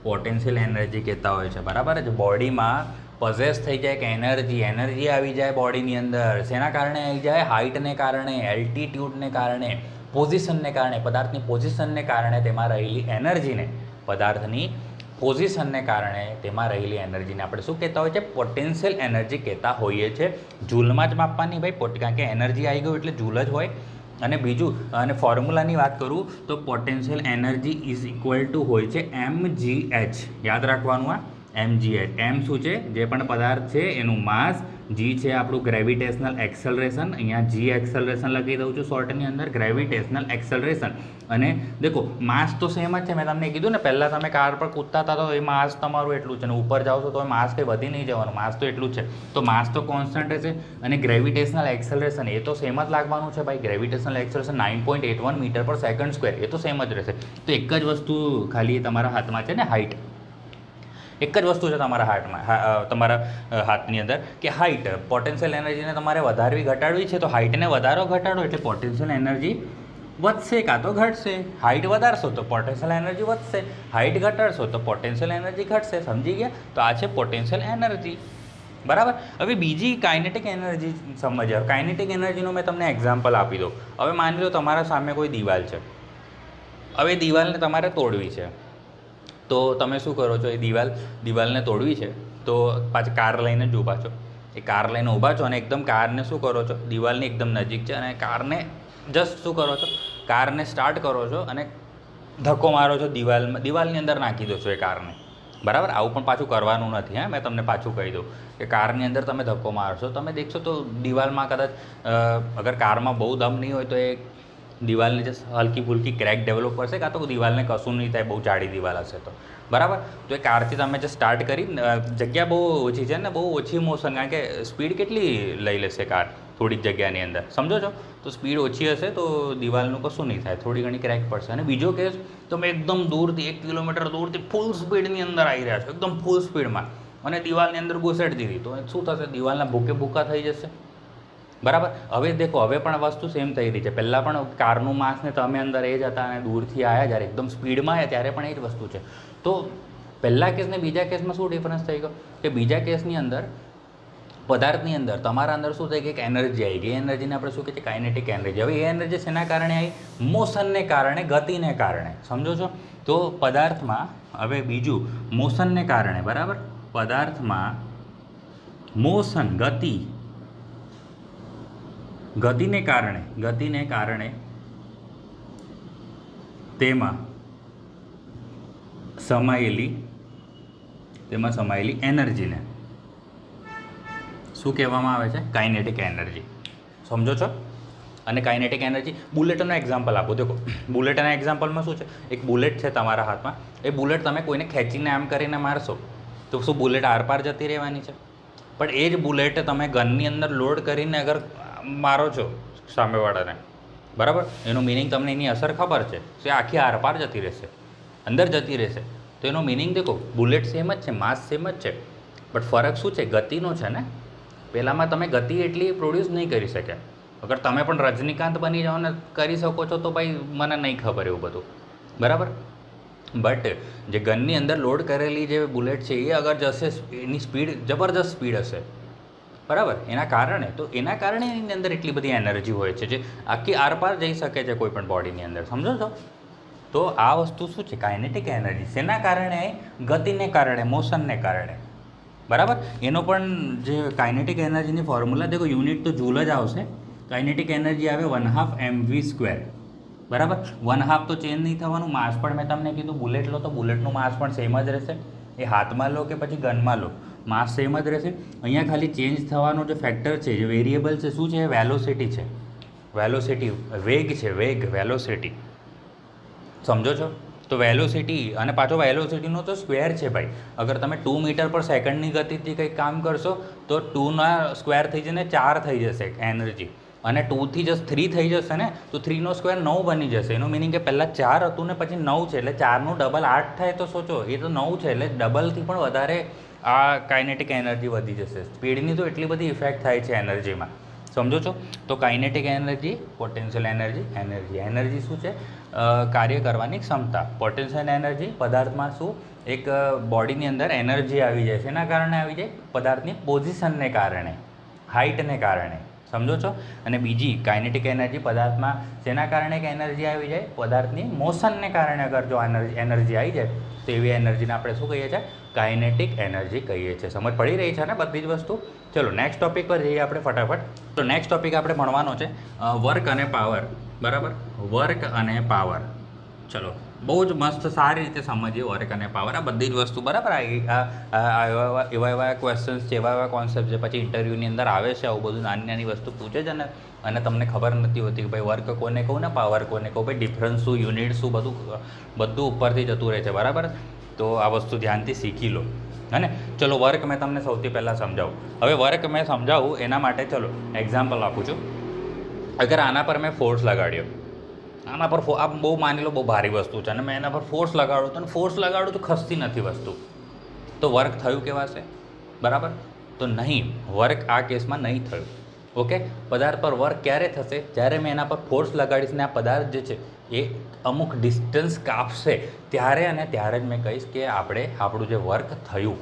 પોટેન્શિયલ એનર્જી કહેતા હોય છે, બરાબર. જ બોડીમાં પોઝેસ થઈ જાય કે એનર્જી આવી જાય બોડીની અંદર. શેના કારણે આવી જાય, હાઇટને કારણે, એલ્ટિટ્યૂડને કારણે, પોઝિશનને કારણે, પદાર્થની પોઝિશનને કારણે તેમાં રહેલી એનર્જીને, પદાર્થની પોઝિશનને કારણે તેમાં રહેલી એનર્જીને આપણે શું કહેતા હોય છે, પોટેન્શિયલ એનર્જી કહેતા હોઈએ છીએ. જૂલમાં જ માપવાની ભાઈ, કારણ કે એનર્જી આવી ગયું એટલે જૂલ જ હોય. અને બીજું, અને ફોર્મ્યુલાની વાત કરું તો potential energy is equal two હોય છે mgh. યાદ રાખવાનું આ mgh. એમ શું છે, જે પણ પદાર્થ છે એનું માસ, જી છે આપણું ગ્રેવિટેશનલ એક્સલરેશન, અહીંયા જી એક્સલરેશન લખી દઉં છું શોર્ટની અંદર, ગ્રેવિટેશનલ એક્સલરેશન. અને દેખો, માસ તો સેમ જ છે. મેં તમને કીધું ને પહેલાં, તમે કાર પર કૂદતા હતા તો એ માસ તમારું એટલું છે, ને ઉપર જાઓ છો તો એ માસ કંઈ વધી નહીં જવાનું, માસ તો એટલું જ છે. તો માસ તો કોન્સ્ટન્ટ રહેશે અને ગ્રેવિટેશનલ એક્સલરેશન એ તો સેમ જ લાગવાનું છે ભાઈ. ગ્રેવિટેશનલ એક્સલરેશન 9.81 મીટર પર સેકન્ડ સ્ક્વેર, એ તો સેમ જ રહેશે. તો એક જ વસ્તુ ખાલી તમારા હાથમાં છે ને, હાઇટ. એક જ વસ્તુ છે તમારા હાથની અંદર કે હાઇટ. પોટેન્શિયલ એનર્જીને તમારે વધારવી ઘટાડવી છે તો હાઇટને વધારો ઘટાડો એટલે પોટેન્શિયલ એનર્જી વધશે કાં તો ઘટશે. હાઇટ વધારશો તો પોટેન્શિયલ એનર્જી વધશે, હાઇટ ઘટાડશો તો પોટેન્શિયલ એનર્જી ઘટશે. સમજી ગયા? તો આ છે પોટેન્શિયલ એનર્જી, બરાબર. હવે બીજી કાઇનેટિક એનર્જી સમજ્યા. કાઇનેટિક એનર્જીનો મેં તમને એક્ઝામ્પલ આપી દઉં. હવે માની લો તમારા સામે કોઈ દિવાલ છે, હવે દિવાલને તમારે તોડવી છે. તો તમે શું કરો છો, એ દિવાલને તોડવી છે તો પાછી કાર લઈને જ ઊભા છો. એ કાર લઈને ઊભા છો અને એકદમ કારને શું કરો છો, દિવાલની એકદમ નજીક છે અને કારને જસ્ટ શું કરો છો, કારને સ્ટાર્ટ કરો છો અને ધક્કો મારો છો દિવાલની અંદર નાખી દો છો એ કારને, બરાબર. આવું પણ પાછું કરવાનું નથી. મેં તમને પાછું કહી દઉં કે કારની અંદર તમે ધક્કો મારશો, તમે દેખશો તો દિવાલમાં કદાચ અગર કારમાં બહુ દમ નહીં હોય તો એ દિવાલને જે હલકી ફુલકી ક્રેક ડેવલપ કરશે, કાં તો દિવાલને કશું નહીં થાય, બહુ જાડી દિવાલ હશે તો, બરાબર. તો એ કારથી તમે જે સ્ટાર્ટ કરી, જગ્યા બહુ ઓછી છે ને, બહુ ઓછી મોશન, કારણ કે સ્પીડ કેટલી લઈ લેશે કાર થોડીક જગ્યાની અંદર, સમજો છો. તો સ્પીડ ઓછી હશે તો દિવાલનું કશું નહીં થાય, થોડી ઘણી ક્રેક પડશે. અને બીજો કેસ, તમે એકદમ દૂરથી 1 કિલોમીટર દૂરથી ફૂલ સ્પીડની અંદર આવી રહ્યા છો, એકદમ ફૂલ સ્પીડમાં, અને દિવાલની અંદર ઘૂસેડી દીધી, તો શું થશે, દિવાલના ભૂકા થઈ જશે, બરાબર. હવે દેખો, હવે પણ વસ્તુ સેમ થઈ રહી છે. પહેલાં પણ કારનું માસ ને તમે અંદર એ જ હતા અને દૂરથી આવ્યા જ્યારે એકદમ સ્પીડમાં આવ્યા ત્યારે પણ એ જ વસ્તુ છે. તો પહેલા કેસ ને બીજા કેસમાં શું ડિફરન્સ થઈ ગયો કે બીજા કેસની અંદર પદાર્થની અંદર તમારા અંદર શું થાય કે એક એનર્જી આવી ગઈ, એ એનર્જીને આપણે શું કહીએ કાઇનેટિક એનર્જી. હવે એ એનર્જી શેના કારણે આવી? મોશનને કારણે, ગતિને કારણે. સમજો છો? તો પદાર્થમાં હવે બીજું મોશનને કારણે, બરાબર, પદાર્થમાં મોશન, ગતિને કારણે તેમાં સમાયેલી એનર્જીને શું કહેવામાં આવે છે? Kinetic energy. સમજો છો? અને કાઇનેટિક એનર્જી, બુલેટનો એક્ઝામ્પલ આપો. દેખો, બુલેટના એક્ઝામ્પલમાં શું છે? એક બુલેટ છે તમારા હાથમાં, એ બુલેટ તમે કોઈને ખેંચીને આમ કરીને મારશો તો શું બુલેટ આરપાર જતી રહેવાની છે? પણ એ જ બુલેટ તમે ગનની અંદર લોડ કરીને અગર મારો છો સામેવાળાને, બરાબર, એનું મિનિંગ તમને એની અસર ખબર છે, તો એ આખી આરપાર જતી રહેશે, અંદર જતી રહેશે. તો એનો મિનિંગ દેખો, બુલેટ સેમ જ છે, માસ સેમ જ છે, બટ ફરક શું છે? ગતિનો છે ને. પહેલાંમાં તમે ગતિ એટલી પ્રોડ્યુસ નહીં કરી શક્યા. અગર તમે પણ રજનીકાંત બની જાઓ ને કરી શકો છો તો ભાઈ મને નહીં ખબર એવું બધું, બરાબર. બટ જે ગનની અંદર લોડ કરેલી જે બુલેટ છે એ અગર જશે, એની સ્પીડ જબરજસ્ત સ્પીડ હશે, બરાબર. એના કારણે એની અંદર એટલી બધી એનર્જી હોય છે જે આખી આરપાર જઈ શકે છે કોઈ પણ બોડીની અંદર. સમજો છો? તો આ વસ્તુ શું છે? Kinetic energy. શેના કારણે? ગતિને કારણે, મોશનને કારણે, બરાબર. એનો પણ જે કાઇનેટિક એનર્જીની ફોર્મ્યુલા દેખો, યુનિટ તો જૂલ જ આવશે. કાઇનેટિક એનર્જી આવે 1/2 mv², બરાબર. 1/2 તો ચેન્જ નહીં થવાનું. માસ પણ મેં તમને કીધું, બુલેટ લો તો બુલેટનું માસ પણ સેમ જ રહેશે. એ હાથમાં લો કે પછી ગનમાં લો, માસ સેમ જ રહેશે. અહીંયા ખાલી ચેન્જ થવાનો જે ફેક્ટર છે, જે વેરિયેબલ છે, શું છે? વેલોસિટી છે. વેલોસિટી, વેગ છે, વેલોસિટી. સમજો છો? તો વેલોસિટી, અને પાછો વેલોસિટીનો તો સ્ક્વેર છે ભાઈ. અગર તમે 2 મીટર પર સેકન્ડની ગતિથી કંઈક કામ કરશો તો 2ના સ્ક્વેર થઈ જઈને 4 થઈ જશે એનર્જી, અને 2થી જસ્ટ 3 થઈ જશે ને, તો 3નો સ્ક્વેર 9 બની જશે. એનું મિનિંગ કે પહેલાં 4 હતું ને પછી 9 છે, એટલે 4નું ડબલ 8 થાય. તો સોચો, એ તો 9 છે, એટલે ડબલથી પણ વધારે આ કાઇનેટિક એનર્જી વધી જશે. સ્પીડની તો એટલી બધી ઇફેક્ટ થાય છે એનર્જીમાં. સમજો છો? તો કાઇનેટિક એનર્જી, પોટેન્શિયલ એનર્જી શું છે? કાર્ય કરવાની ક્ષમતા. પોટેન્શિયલ એનર્જી, પદાર્થમાં શું એક બોડીની અંદર એનર્જી આવી જાય છે. એના કારણે આવી જાય? પદાર્થની પોઝિશનને કારણે, હાઇટને કારણે. સમજો છો? અને બીજી કાઇનેટિક એનર્જી પદાર્થમાં શેના કારણે કે એનર્જી આવી જાય? પદાર્થની મોશનને કારણે અગર જો એનર્જી આવી જાય તો એવી એનર્જીને આપણે શું કહીએ છીએ? કાઇનેટિક એનર્જી કહીએ છીએ. સમજ પડી રહી છે ને બધી જ વસ્તુ? ચલો નેક્સ્ટ ટોપિક પર જઈએ આપણે ફટાફટ. તો નેક્સ્ટ ટોપિક આપણે ભણવાનો છે વર્ક અને પાવર, બરાબર. વર્ક અને પાવર. ચલો, બહુ જ મસ્ત સારી રીતે સમજીએ વર્ક અને પાવર, આ બધી જ વસ્તુ, બરાબર. એવા ક્વેશ્ચન્સ છે, એવા કોન્સેપ્ટ છે, પછી ઇન્ટરવ્યૂની અંદર આવે છે આવું બધું, નાની વસ્તુ પૂછે છે ને, અને તમને ખબર નથી હોતી કે ભાઈ વર્ક કોને કહું ને પાવર કોને કહું, ભાઈ ડિફરન્સ શું, યુનિટ શું, બધું ઉપરથી જતું રહે છે, બરાબર. તો આ વસ્તુ ધ્યાનથી શીખી લો, હે. ચલો, વર્ક મેં તમને સૌથી પહેલાં સમજાવું. હવે વર્ક મેં સમજાવું એના માટે ચલો એક્ઝામ્પલ આપું છું. અગર આના પર મેં ફોર્સ લગાડ્યો, આના પર આ બહુ માની લો બહુ ભારી વસ્તુ છે, અને મેં એના પર ફોર્સ લગાડું તો ખસતી નથી વસ્તુ, તો વર્ક થયું કહેવાશે, બરાબર. તો નહીં, વર્ક આ કેસમાં નહીં થયું. ઓકે. પદાર્થ પર વર્ક ક્યારે થશે? જ્યારે મેં એના પર ફોર્સ લગાડીશ ને આ પદાર્થ જે છે એ અમુક ડિસ્ટન્સ કાપશે, ત્યારે અને ત્યારે જ મેં કહીશ કે આપણું જે વર્ક થયું.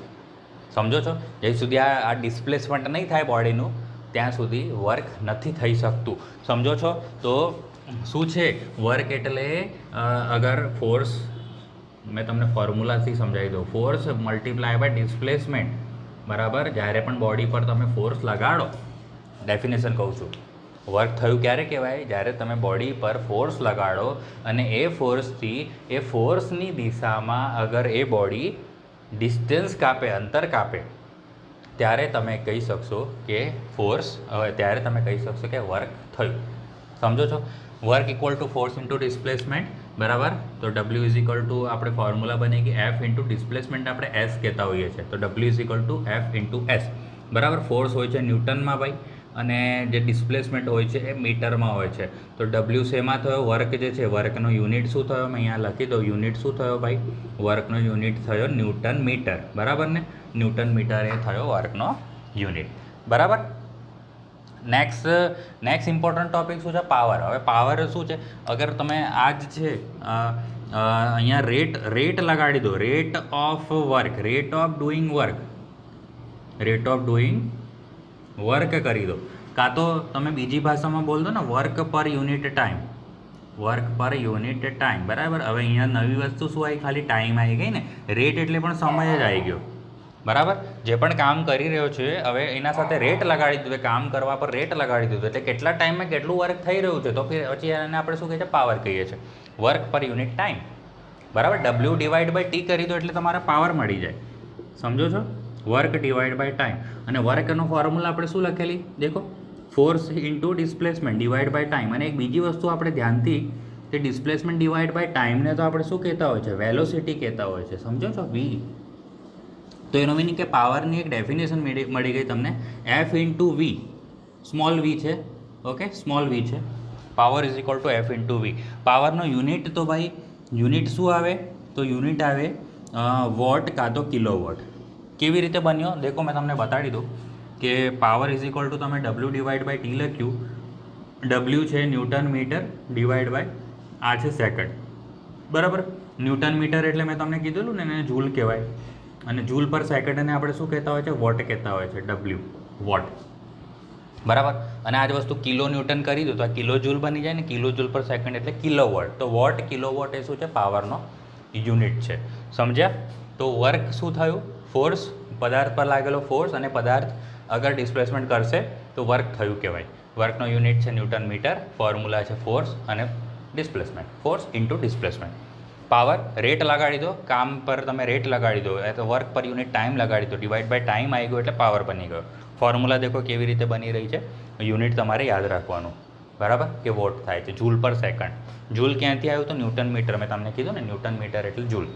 સમજો છો? જ્યાં સુધી આ ડિસ્પ્લેસમેન્ટ નહીં થાય બોડીનું, ત્યાં સુધી વર્ક નથી થઈ શકતું. સમજો છો? તો શું છે વર્ક? એટલે અગર ફોર્સ, મેં તમને ફોર્મ્યુલાથી સમજાવી દઉં, ફોર્સ મલ્ટીપ્લાય બાય ડિસ્પ્લેસમેન્ટ, બરાબર. જ્યારે પણ બોડી પર તમે ફોર્સ લગાડો, ડેફિનેશન કહું છું, વર્ક થયું ક્યારે કહેવાય? જ્યારે તમે બોડી પર ફોર્સ લગાડો અને એ ફોર્સની દિશામાં અગર એ બોડી ડિસ્ટન્સ કાપે, અંતર કાપે, ત્યારે તમે કહી શકશો કે ત્યારે તમે કહી શકશો કે વર્ક થયું. સમજો છો? Work equal to force into displacement, બરાબર. તો ડબલ્યુ ઇઝ ઇક્વલ ટુ આપણે ફોર્મ્યુલા બની ગઈ એફ ઇન્ટુ ડિસ્પ્લેસમેન્ટ, આપણે એસ કહેતા હોઈએ છીએ, તો W is equal to f into S, બરાબર. ફોર્સ હોય છે ન્યૂટનમાં ભાઈ, અને જે ડિસ્પ્લેસમેન્ટ હોય છે એ મીટરમાં હોય છે. તો ડબલ્યુ શેમાં થયો? વર્ક જે છે, વર્કનો યુનિટ શું થયો? મેં અહીંયા લખી દઉં, યુનિટ શું થયો ભાઈ? વર્કનો યુનિટ થયો ન્યૂટન મીટર, બરાબર ને. ન્યૂટન મીટર એ થયો વર્કનો યુનિટ, બરાબર. નેક્સ્ટ ઇમ્પોર્ટન્ટ ટોપિક શું છે? પાવર. હવે પાવર શું છે? અગર તમે આ જ છે અહીંયા રેટ લગાડી દો, રેટ ઓફ ડુઈંગ વર્ક કરી દો, કાં તો તમે બીજી ભાષામાં બોલ દો ને વર્ક પર યુનિટ ટાઈમ, વર્ક પર યુનિટ ટાઈમ, બરાબર. હવે અહીંયા નવી વસ્તુ શું આવી, ખાલી ટાઈમ આવી ગઈ ને, રેટ એટલે પણ સમય જ આવી ગયો, બરાબર. જે પણ કામ કરી રહ્યો છે હવે એના સાથે રેટ લગાડી દીધું, કામ કરવા પર રેટ લગાડી દીધું, એટલે કેટલા ટાઈમમાં કેટલું વર્ક થઈ રહ્યું છે, તો પછી એને આપણે શું કહીએ છીએ, પાવર કહીએ છીએ, વર્ક પર યુનિટ ટાઈમ, બરાબર. W ડિવાઈડ બાય T કરી દો એટલે તમારે પાવર મળી જાય, સમજો છો, વર્ક ડિવાઈડ બાય ટાઈમ. અને વર્કનો ફોર્મ્યુલા આપણે શું લખેલી દેખો, force into displacement divide by time. અને એક બીજી વસ્તુ આપણે ધ્યાનથી, કે ડિસ્પ્લેસમેન્ટ ડિવાઈડ બાય ટાઈમને તો આપણે શું કહેતા હોય છે, વેલોસિટી કહેતા હોય છે, સમજો છો, V. તો એનો મિનિંગ કે પાવરની એક ડેફિનેશન મળી ગઈ તમને, F into V, small v છે, ઓકે, સ્મોલ v છે, power is equal two F into V. પાવરનો યુનિટ તો ભાઈ યુનિટ શું આવે, તો યુનિટ આવે વોટ કાં તો કિલો વોટ. કેવી રીતે બન્યો દેખો, મેં તમને બતાડી દઉં કે પાવર ઇઝ ઇક્વલ ટુ તમે W ડિવાઈડ બાય T લખ્યું, W છે ન્યૂટન મીટર ડિવાઈડ બાય આ છે સેકન્ડ, બરાબર. ન્યૂટન મીટર એટલે મેં તમને કીધેલું ને એને જૂલ કહેવાય, અને જૂલ પર સેકન્ડને આપણે શું કહેતા હોય છે, વોટ કહેતા હોય છે, W વોટ, બરાબર. અને આ જ વસ્તુ કિલો ન્યૂટન કરી દો તો આ કિલો જૂલ બની જાય ને, કિલો જૂલ પર સેકન્ડ એટલે કિલો વોટ. તો વોટ કિલો વોટ એ શું છે, પાવરનો યુનિટ છે, સમજ્યા. તો વર્ક શું થયું, ફોર્સ, પદાર્થ પર લાગેલો ફોર્સ, અને પદાર્થ અગર ડિસ્પ્લેસમેન્ટ કરશે તો વર્ક થયું કહેવાય. વર્કનો યુનિટ છે ન્યૂટન મીટર, ફોર્મ્યુલા છે ફોર્સ અને displacement, force into displacement. Power rate લગાડી દો, કામ પર તમે રેટ લગાડી દો, તો વર્ક પર યુનિટ ટાઈમ લગાડી દો, ડિવાઈડ બાય ટાઈમ આવી ગયો એટલે પાવર બની ગયો. ફોર્મ્યુલા દેખો કેવી રીતે બની રહી છે, યુનિટ તમારે યાદ રાખવાનું, બરાબર, કે વોટ થાય છે, જૂલ પર સેકન્ડ. જૂલ ક્યાંથી આવ્યું તો ન્યૂટન મીટર, મેં તમને કીધું ને ન્યૂટન મીટર એટલે જૂલ,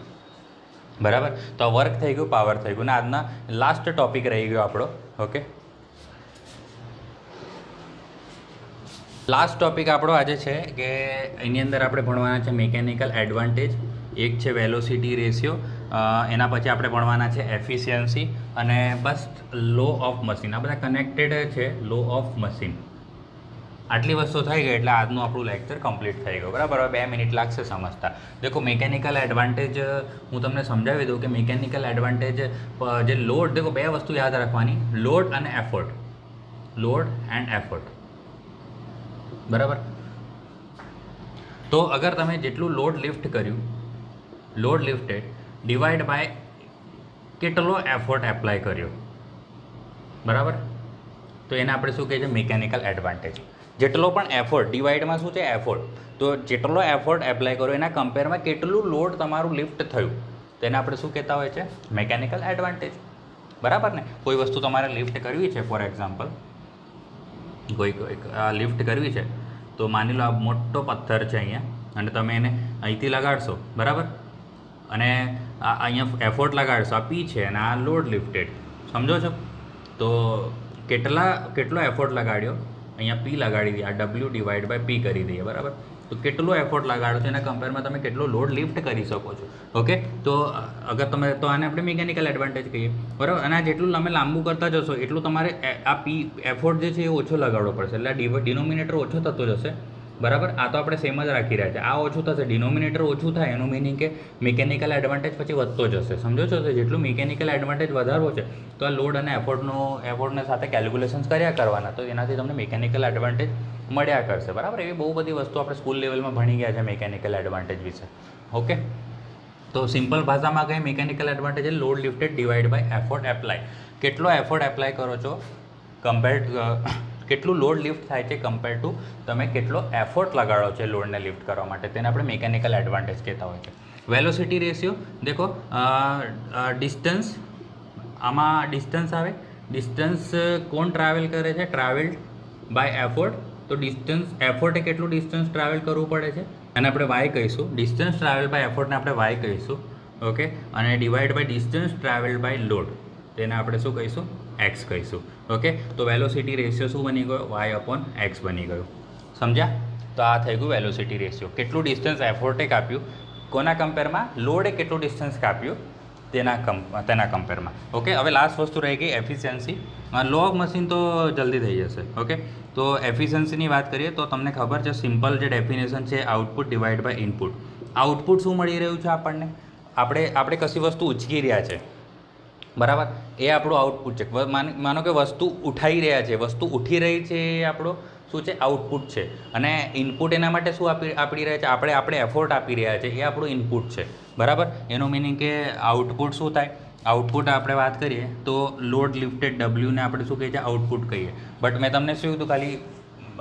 બરાબર. તો વર્ક થઈ ગયું, પાવર થઈ ગયું. ને આજના લાસ્ટ ટોપિક રહી ગયો આપણો, ઓકે. લાસ્ટ ટોપિક આપણો આજે છે કે એની અંદર આપણે ભણવાના છે મિકેનિકલ એડવાન્ટેજ, એક છે વેલોસિટી રેશિયો, એના પછી આપણે ભણવાના છે એફિશિયન્સી અને બસ લો ઓફ મશીન. આ બધા કનેક્ટેડ છે, લો ઓફ મશીન. આટલી વસ્તુ થઈ ગઈ એટલે આજનું આપણું લેક્ચર કમ્પ્લીટ થઈ ગયું, બરાબર. હવે 2 મિનિટ લાગશે સમજતા. દેખો મિકેનિકલ એડવાન્ટેજ હું તમને સમજાવી દઉં કે મિકેનિકલ એડવાન્ટેજ જે લોડ, દેખો 2 વસ્તુ યાદ રાખવાની, લોડ અને એફર્ટ, લોડ એન્ડ એફર્ટ, બરાબર. તો અગર તમે જેટલું લોડ લિફ્ટ કર્યું, લોડ લિફ્ટેડ ડિવાઈડ બાય કેટલો એફર્ટ એપ્લાય કર્યો, બરાબર. તો એને આપણે શું કહીએ છીએ, મિકેનિકલ એડવાન્ટેજ. જેટલો પણ એફર્ટ, ડિવાઈડમાં શું છે એફર્ટ, તો જેટલો એફર્ટ એપ્લાય કર્યો એના કમ્પેરમાં કેટલું લોડ તમારું લિફ્ટ થયું, તેને આપણે શું કહેતા હોય છે, મિકેનિકલ એડવાન્ટેજ, બરાબર ને. કોઈ વસ્તુ તમારે લિફ્ટ કરવી છે, ફોર એક્ઝામ્પલ કોઈ લિફ્ટ કરવી છે, તો માની લો આ મોટો પથ્થર છે અહીંયા, અને તમે એને અહીંથી લગાડશો, બરાબર, અને અહીંયા એફર્ટ લગાડશો, આ પી છે અને આ લોડ લિફ્ટેડ, સમજો છો. તો કેટલો એફર્ટ લગાડ્યો, અહીંયા પી લગાડી દઈએ, આ W ડિવાઈડ બાય P કરી દઈએ, બરાબર. તો કેટલો એફર્ટ લગાડો છો એના કમ્પેરમાં તમે કેટલો લોડ લિફ્ટ કરી શકો છો, ઓકે. તો અગર તમે, તો આને આપણે મિકેનિકલ એડવાન્ટેજ કહીએ, બરાબર. અને આ જેટલું તમે લાંબુ કરતા જશો એટલું તમારે આ પી એફર્ટ જે છે એ ઓછો લગાડવો પડશે, એટલે આ ડિનોમિનેટર ઓછો થતો જશે, બરાબર. આ તો આપણે સેમ જ રાખી રહ્યા છે, આ ઓછું થશે, ડિનોમિનેટર ઓછું થાય, એનું મિનિંગ કે મિકેનિકલ એડવાન્ટેજ પછી વધતો જશે, સમજો છો. તો જેટલું મિકેનિકલ એડવાન્ટેજ વધારવો છે તો આ લોડ અને એફર્ટને સાથે કેલ્ક્યુલેશન્સ કર્યા કરવાના, તો એનાથી તમને મિકેનિકલ એડવાન્ટેજ મળ્યા કરશે, બરાબર. એવી બહુ બધી વસ્તુ આપણે સ્કૂલ લેવલમાં ભણી ગયા છે મિકેનિકલ એડવાન્ટેજ વિશે, ઓકે. તો સિમ્પલ ભાષામાં કહીએ mechanical advantage load lifted divide by effort apply. કેટલો એફર્ટ એપ્લાય કરો છો કેટલું લોડ લિફ્ટ થાય છે કમ્પેર ટુ તમે કેટલો એફર્ટ લગાડો છો લોડને લિફ્ટ કરવા માટે, તેને આપણે મિકેનિકલ એડવાન્ટેજ કહેતા હોય છે. વેલોસિટી રેશિયો દેખો, ડિસ્ટન્સ, આમાં ડિસ્ટન્સ આવે, ડિસ્ટન્સ કોણ ટ્રાવેલ કરે છે, ટ્રાવેલ્ડ બાય એફર્ટ. તો ડિસ્ટન્સ, એફર્ટે કેટલું ડિસ્ટન્સ ટ્રાવેલ કરવું પડે છે અને આપણે વાય કહીશું, ડિસ્ટન્સ ટ્રાવેલ બાય એફર્ટને આપણે વાય કહીશું, ઓકે. અને divide by distance travel by load, તેને આપણે શું કહીશું, એક્સ કહીશું, ઓકે. તો વેલોસિટી રેશિયો શું બની ગયો, વાય અપોન એક્સ બની ગયો, સમજ્યા. તો આ થઈ ગયું વેલોસિટી રેશિયો. કેટલું ડિસ્ટન્સ એફર્ટે કાપ્યું, કોના કમ્પેરમાં, લોડે કેટલું ડિસ્ટન્સ કાપ્યું તેના કમ્પેરમાં, ઓકે. હવે લાસ્ટ વસ્તુ રહી ગઈ એફિશિયન્સી. લો ઓફ મશીન તો જલ્દી થઈ જશે, ઓકે. તો એફિશિયન્સીની વાત કરીએ તો તમને ખબર છે, સિમ્પલ જે ડેફિનેશન છે, output divide by input. Output શું મળી રહ્યું છે આપણને, આપણે કશી વસ્તુ ઉચકી રહ્યા છે, બરાબર, એ આપણું આઉટપુટ છે. માનો કે વસ્તુ ઉઠાઈ રહ્યા છે, વસ્તુ ઉઠી રહી છે, એ આપણો શું છે? આઉટપુટ છે. અને ઇનપુટ એના માટે શું આપી રહ્યા છે? આપણે એફોર્ટ આપી રહ્યા છે, એ આપણું ઇનપુટ છે. બરાબર, એનું મિનિંગ કે આઉટપુટ શું થાય? આઉટપુટ આપણે વાત કરીએ તો લોડ લિફ્ટેડ ડબલ્યુને આપણે શું કહીએ છીએ? આઉટપુટ કહીએ. બટ મેં તમને શું કીધું? ખાલી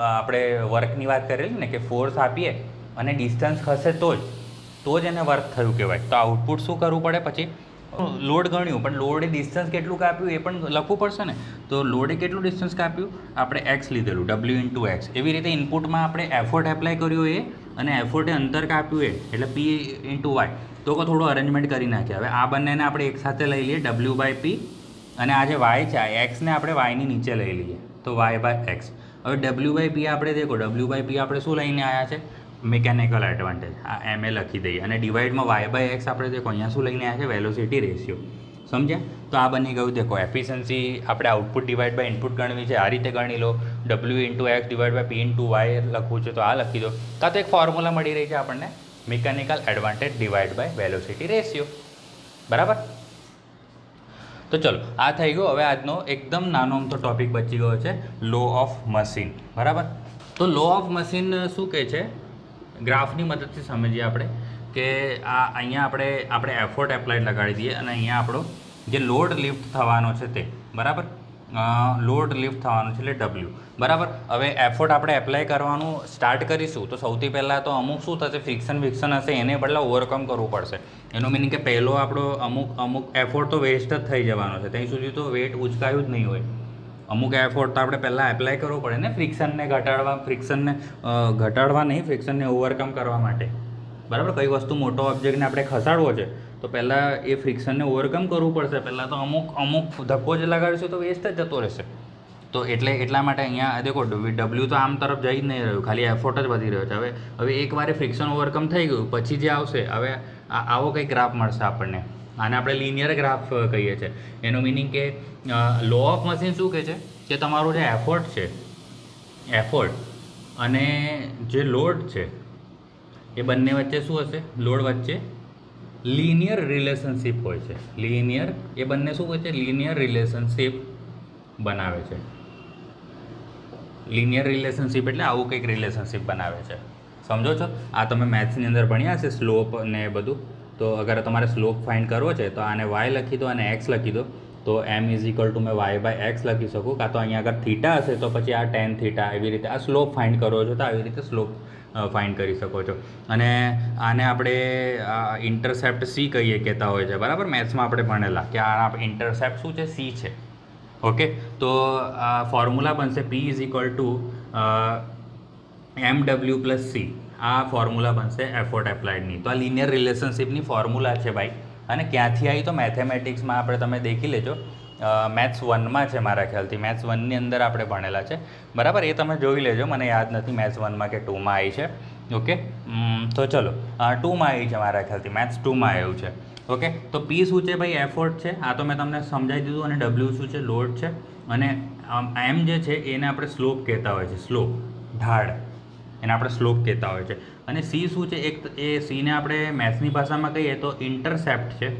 આપણે વર્કની વાત કરેલી ને, કે ફોર્સ આપીએ અને ડિસ્ટન્સ ખસે તો જ એને વર્ક થયું કહેવાય. તો આઉટપુટ શું કરવું પડે? પછી લોડ ગણ્યું, પણ લોડે ડિસ્ટન્સ કેટલું કાપ્યું એ પણ લખવું પડશે ને. તો લોડે કેટલું ડિસ્ટન્સ કાપ્યું? આપણે એક્સ લીધેલું, ડબલ્યુ ઇન્ટુ એક્સ. એવી રીતે ઇનપુટમાં આપણે એફોર્ટ એપ્લાય કર્યો એ, અને એફોર્ટે અંતર કાપ્યું એ, એટલે પી ઇન્ટુ વાય. તો થોડું અરેન્જમેન્ટ કરી નાખીએ. હવે આ બંનેને આપણે એકસાથે લઈ લઈએ, ડબલ્યુ બાય પી, અને આ જે વાય છે, આ એક્સને આપણે વાયની નીચે લઈ લઈએ, તો વાય બાય એક્સ. હવે ડબલ્યુ બાય પી આપણે દેખો, ડબલ્યુ બાય પી આપણે શું લઈને આવ્યા છે? મિકેનિકલ એડવાન્ટેજ, આ એમ એ લખી દઈએ. અને ડિવાઇડમાં વાય બાય એક્સ આપણે દેખો અહીંયા શું લઈને આવ્યા છે? Velocity ratio. સમજ્યા? તો આ બની ગયું. દેખો એફિશિયન્સી આપણે આઉટપુટ ડિવાઇડ બાય ઇનપુટ ગણવી છે, આ રીતે ગણી લો. W into X divide by P into Y લખવું છે, તો આ લખી દો. કાં તો એક ફોર્મ્યુલા મળી રહી છે આપણને, mechanical advantage divide by velocity ratio. બરાબર, તો ચલો આ થઈ ગયો. હવે આજનો એકદમ નાનો અમથો ટોપિક બચી ગયો છે, લો ઓફ મશીન. બરાબર, તો લો ઓફ મશીન શું કહે છે? ગ્રાફની મદદથી સમજીએ આપણે કે આ અહીંયા આપણે એફોર્ટ એપ્લાઇડ લગાડી દઈએ, અને અહીંયા આપણો જે લોડ લિફ્ટ થવાનો છે તે, બરાબર, લોડ લિફ્ટ થવાનું છે એટલે ડબલ્યુ. બરાબર, હવે એફોર્ટ આપણે એપ્લાય કરવાનું સ્ટાર્ટ કરીશું તો સૌથી પહેલાં તો અમુક શું થશે? ફ્રિક્શન હશે, એને બદલે ઓવરકમ કરવું પડશે. એનું મિનિંગ કે પહેલો આપણો અમુક એફોર્ટ તો વેસ્ટ જ થઈ જવાનો છે. ત્યાં સુધી તો વેટ ઉચકાયું જ નહીં હોય. અમુક એફોર્ટ તો આપણે પહેલાં એપ્લાય કરવો પડે ને, ફ્રિક્શનને ઘટાડવા નહીં, ફ્રિક્શનને ઓવરકમ કરવા માટે. બરાબર, કઈ વસ્તુ મોટો ઓબ્જેક્ટને આપણે ખસાડવો છે તો પહેલાં એ ફ્રિક્શનને ઓવરકમ કરવું પડશે. પહેલાં તો અમુક ધક્કો જ લગાડીશું તો વેસ્ટ જ જતો રહેશે. તો એટલા માટે અહીંયા દેખો ડબલ્યુ તો આમ તરફ જઈ જ નહીં રહ્યું, ખાલી એફોર્ટ જ વધી રહ્યો છે. હવે એકવાર ફ્રિક્શન ઓવરકમ થઈ ગયું પછી જે આવશે, હવે આવો કંઈક ગ્રાફ મળશે આપણને. આને આપણે લિનિયર ગ્રાફ કહીએ છીએ. એનું મિનિંગ કે લો ઓફ મશીન શું કહે છે? કે તમારું જે એફોર્ટ અને જે લોડ છે એ બંને વચ્ચે શું હશે? લોડ વચ્ચે લિનિયર રિલેશનશિપ હોય છે. એ બંને શું હોય છે? લિનિયર રિલેશનશિપ બનાવે છે. લિનિયર રિલેશનશિપ એટલે આવું કંઈક રિલેશનશિપ બનાવે છે. સમજો છો? આ તમે મેથ્સની અંદર ભણ્યા હશે, સ્લોપ ને બધું. તો અગર તમારે સ્લોપ ફાઇન્ડ કરવો છે તો આને વાય લખી દો અને એક્સ લખી દો, તો એમ ઇઝ ઇક્વલ ટુ મેં વાય બાય એક્સ લખી શકું. કાં તો અહીંયા આગળ થીટા હશે તો પછી આ ટેન થીટા, એવી રીતે આ સ્લોપ ફાઇન્ડ કરવો છો તો આવી રીતે સ્લોપ ફાઇન્ડ કરી શકો છો. અને આને આપણે ઇન્ટરસેપ્ટ સી કહેતા હોય છે. બરાબર, મેથ્સમાં આપણે ભણેલા કે આ ઇન્ટરસેપ્ટ શું છે? સી છે. ઓકે, તો આ ફોર્મ્યુલા બનશે P is equal to M W plus C. આ ફોર્મ્યુલા બનશે એફોર્ટ એપ્લાઇડની. તો આ લિનિયર રિલેશનશિપની ફોર્મ્યુલા છે ભાઈ. અને ક્યાંથી આવી? તો મેથેમેટિક્સમાં આપણે તમે દેખી લેજો, મેથ્સ 1માં છે મારા ખ્યાલથી. મેથ્સ 1ની અંદર આપણે ભણેલા છે. બરાબર, એ તમે જોઈ લેજો. મને યાદ નથી મેથ્સ 1માં કે 2માં આવી છે. ઓકે, તો ચલો 2માં આવી છે મારા ખ્યાલથી, મેથ્સ 2માં આવ્યું છે. ઓકે, તો પી શું છે ભાઈ? એફોર્ટ છે. આ તો મેં તમને સમજાવી દીધું. અને ડબલ્યુ શું છે? લોડ છે. અને એમ જે છે એને આપણે સ્લોપ કહેતા હોય છે. સ્લોપ, ઢાળ, એને આપણે સ્લોપ કહેતા હોય છે. અને સી શું છે? એ સીને આપણે મેથ્સની ભાષામાં કહીએ તો ઇન્ટરસેપ્ટ છે.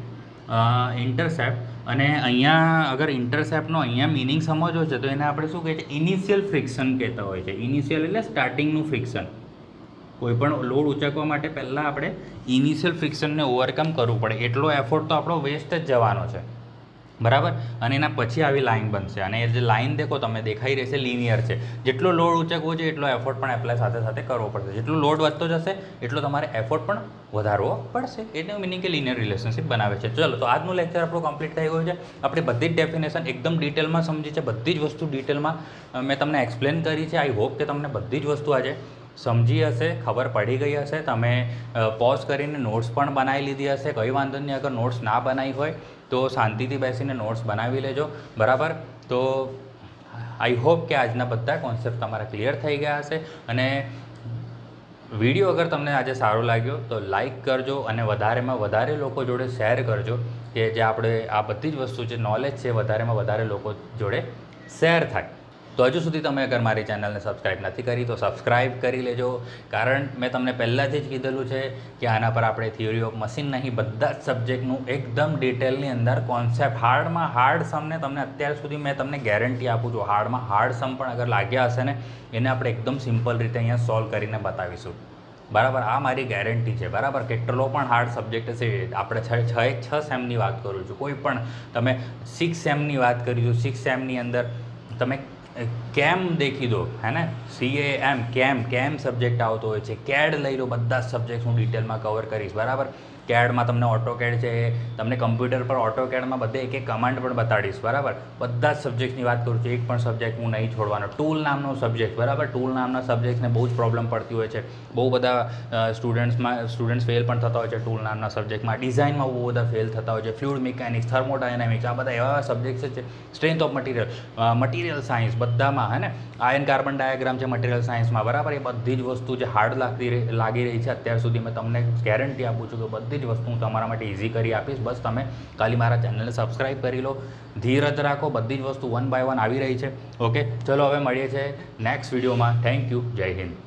ઇન્ટરસેપ્ટ. અને અહીંયા અગર ઇન્ટરસેપ્ટનો અહીંયા મિનિંગ સમજવો છે તો એને આપણે શું કહીએ છીએ? ઇનિશિયલ ફ્રિક્શન કહેતા હોય છે. ઇનિશિયલ એટલે સ્ટાર્ટિંગનું ફ્રિક્શન. કોઈપણ લોડ ઉચકવા માટે પહેલાં આપણે ઇનિશિયલ ફ્રિક્શનને ઓવરકમ કરવું પડે. એટલો એફોર્ટ તો આપણો વેસ્ટ જ જવાનો છે. બરાબર, અને એના પછી આવી લાઇન બનશે. અને એ જે લાઇન દેખો તમે દેખાઈ રહેશે, લિનિયર છે. જેટલો લોડ ઉચકવો છે એટલો એફોર્ટ પણ એપ્લાય સાથે કરવો પડશે. જેટલો લોડ વધતો જશે એટલો તમારે એફોર્ટ પણ વધારવો પડશે. એનું મિનિંગ કે લિનિયર રિલેશનશિપ બનાવે છે. ચલો, તો આજનું લેક્ચર આપણું કમ્પ્લીટ થઈ ગયું છે. આપણે બધી જ ડેફિનેશન એકદમ ડિટેલમાં સમજી છે. બધી જ વસ્તુ ડિટેલમાં મેં તમને એક્સપ્લેન કરી છે. આઈ હોપ કે તમને બધી જ વસ્તુ આજે સમજી હશે, ખબર પડી ગઈ હશે. તમે પોઝ કરીને નોટ્સ પણ બનાવી લીધી હશે. કંઈ વાંધો નહીં. અગર નોટ્સ ના બનાવી હોય તો શાંતિથી બેસીને નોટ્સ બનાવી લેજો. બરાબર, તો આઈ હોપ કે આજના બધા કોન્સેપ્ટ તમારા ક્લિયર થઈ ગયા હશે. અને વિડીયો અગર તમને આજે સારો લાગ્યો તો લાઈક કરજો અને વધારેમાં વધારે લોકો જોડે શેર કરજો, કે જે આપણે આ બધી જ વસ્તુ જે નોલેજ છે વધારેમાં વધારે લોકો જોડે શેર થાય. તો હજુ સુધી તમે અગર મારી ચેનલને સબસ્ક્રાઈબ નથી કરી તો સબસ્ક્રાઈબ કરી લેજો, કારણ મેં તમને પહેલાંથી જ કીધેલું છે કે આના પર આપણે થિયરી ઓફ મશીન નહીં, બધા જ સબ્જેક્ટનું એકદમ ડિટેલની અંદર કોન્સેપ્ટ, હાર્ડમાં હાર્ડ સમને તમને અત્યાર સુધી મેં તમને ગેરંટી આપું છું, હાર્ડમાં હાર્ડ સમ પણ અગર લાગ્યા હશે ને એને આપણે એકદમ સિમ્પલ રીતે અહીંયા સોલ્વ કરીને બતાવીશું, બરાબર. આ મારી ગેરંટી છે, બરાબર. કેટલો પણ હાર્ડ સબ્જેક્ટ છે, આપણે છ સેમની વાત કરું છું, કોઈ પણ તમે 6 સેમની વાત કરીશું, 6 સેમની અંદર તમે કેમ દેખી દો, હે ને, કેમ સબ્જેક્ટ આવતો હોય છે, કેડ લઈ લો, બધા જ સબ્જેક્ટ હું ડિટેલમાં કવર કરીશ, બરાબર. કેડમાં તમને ઓટોકેડ છે, તમને કમ્પ્યુટર પર ઓટોકેડમાં બધે એક કમાન્ડ પણ બતાડીશ, બરાબર. બધા જ સબ્જેક્ટની વાત કરું છું, એક પણ સબ્જેક્ટ હું નહીં છોડવાનો. ટૂલ નામનો સબ્જેક્ટ, બરાબર, ટૂલ નામના સબ્જેક્ટને બહુ જ પ્રોબ્લેમ પડતી હોય છે, બહુ બધા સ્ટુડન્ટ્સ ફેલ પણ થતા હોય છે ટૂલ નામના સબ્જેક્ટમાં. ડિઝાઇનમાં બહુ બધા ફેલ થતા હોય છે, ફ્લુઇડ મિકેનિક્સ, થર્મોડાયનેમિક્સ, આ બધા એવા સબ્જેક્ટ છે. સ્ટ્રેન્થ ઓફ મટીરિયલ સાયન્સ બધામાં, હે ને, આયન કાર્બન ડાયાગ્રામ છે મટીરિયલ સાયન્સમાં, બરાબર. એ બધી જ વસ્તુ જે હાર્ડ લાગી રહી છે અત્યાર સુધી, મેં તમને ગેરંટી આપું છું કે બધી જ વસ્તુ હું તમારા માટે ઇઝી કરી આપીશ. બસ તમે ખાલી મારા ચેનલને સબસ્ક્રાઈબ કરી લો, ધીરજ રાખો, બધી જ વસ્તુ 1 by 1 આવી રહી છે. ઓકે, ચલો હવે મળીએ છીએ નેક્સ્ટ વિડીયોમાં. થેન્ક યુ, જય હિન્દ.